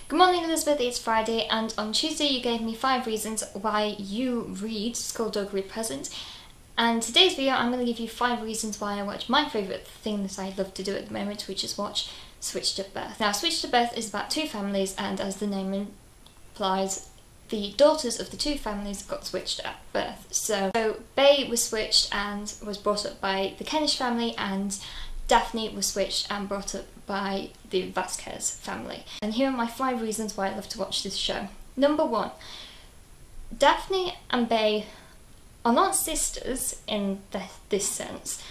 Good morning, Elizabeth, it's Friday, and on Tuesday you gave me 5 reasons why you read Skullduggery Present. And today's video I'm going to give you 5 reasons why I watch my favourite thing that I love to do at the moment, which is watch Switched at Birth. Now, Switched at Birth is about 2 families, and as the name implies, the daughters of the 2 families got switched at birth. So Bay was switched and was brought up by the Kenish family, and Daphne was switched and brought up by the Vasquez family. And here are my 5 reasons why I love to watch this show. Number 1, Daphne and Bay are not sisters in this sense,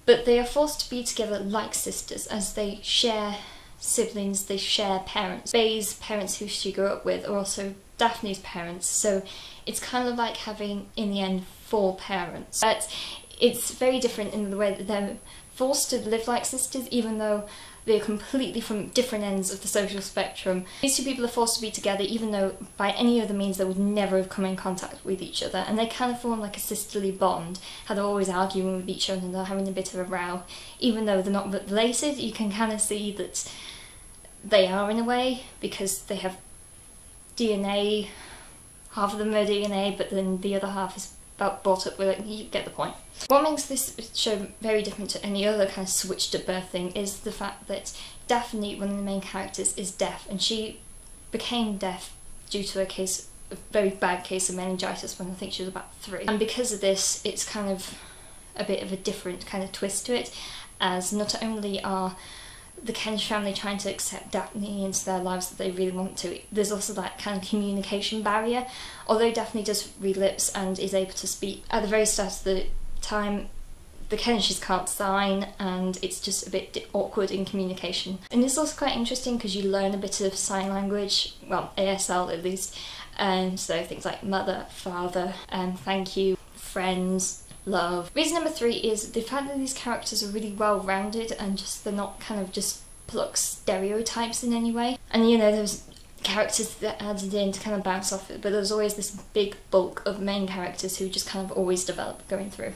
but they are forced to be together like sisters as they share siblings, they share parents. Bay's parents, who she grew up with, are also Daphne's parents, so it's kind of like having, in the end, 4 parents. But it's very different in the way that they're forced to live like sisters, even though they're completely from different ends of the social spectrum. These 2 people are forced to be together even though by any other means they would never have come in contact with each other, and they kind of form like a sisterly bond, how they're always arguing with each other and they're having a bit of a row. Even though they're not related, you can kind of see that they are in a way, because they have DNA, half of them are DNA, but then the other half is brought up with it. You get the point. What makes this show very different to any other kind of switched at birth thing is the fact that Daphne, one of the main characters, is deaf, and she became deaf due to a very bad case of meningitis when I think she was about 3. And because of this, it's kind of a bit of a different kind of twist to it, as not only are the Kenish family trying to accept Daphne into their lives that they really want to, there's also that kind of communication barrier. Although Daphne does read lips and is able to speak, at the very start of the time the Kenishes can't sign, and it's just a bit awkward in communication. And it's also quite interesting because you learn a bit of sign language, well, ASL at least, and so things like mother, father, thank you, friends, love. Reason number 3 is the fact that these characters are really well rounded and just they're not kind of just pluck stereotypes in any way. And you know, there's characters that added in to kind of bounce off it, but there's always this big bulk of main characters who just kind of always develop going through.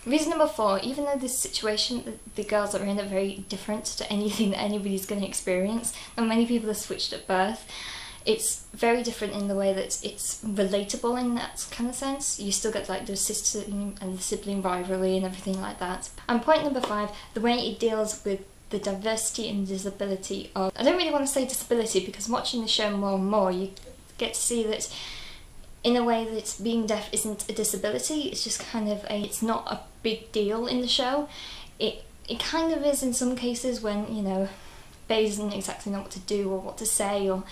Reason number 4, even though this situation that the girls are in are very different to anything that anybody's going to experience, and many people are switched at birth, it's very different in the way that it's relatable in that kind of sense. You still get like the sister and the sibling rivalry and everything like that. And point number 5, the way it deals with the diversity and disability of... I don't really want to say disability, because watching the show more and more you get to see that in a way that being deaf isn't a disability, it's just kind of it's not a big deal in the show. It kind of is in some cases when, you know, Bay doesn't exactly know what to do or what to say, or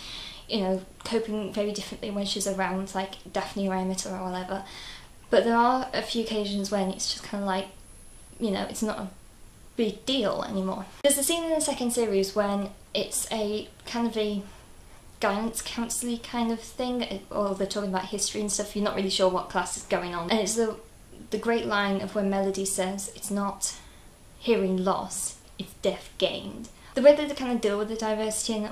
you know, coping very differently when she's around like Daphne or Emmett or whatever. But there are a few occasions when it's just kind of like, you know, it's not a big deal anymore. There's a scene in the 2nd series when it's a kind of a guidance counsellor kind of thing, or they're talking about history and stuff, you're not really sure what class is going on. And it's the great line of when Melody says, it's not hearing loss, it's deaf gained. The way that they kind of deal with the diversity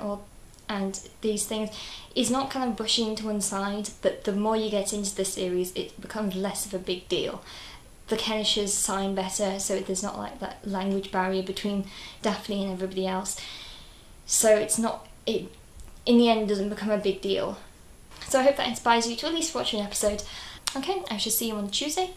and these things is not kind of brushing to one side, but the more you get into the series it becomes less of a big deal. The Kenishes sign better, so there's not like that language barrier between Daphne and everybody else, so it's not, it in the end doesn't become a big deal. So I hope that inspires you to at least watch an episode. Okay, I shall see you on Tuesday.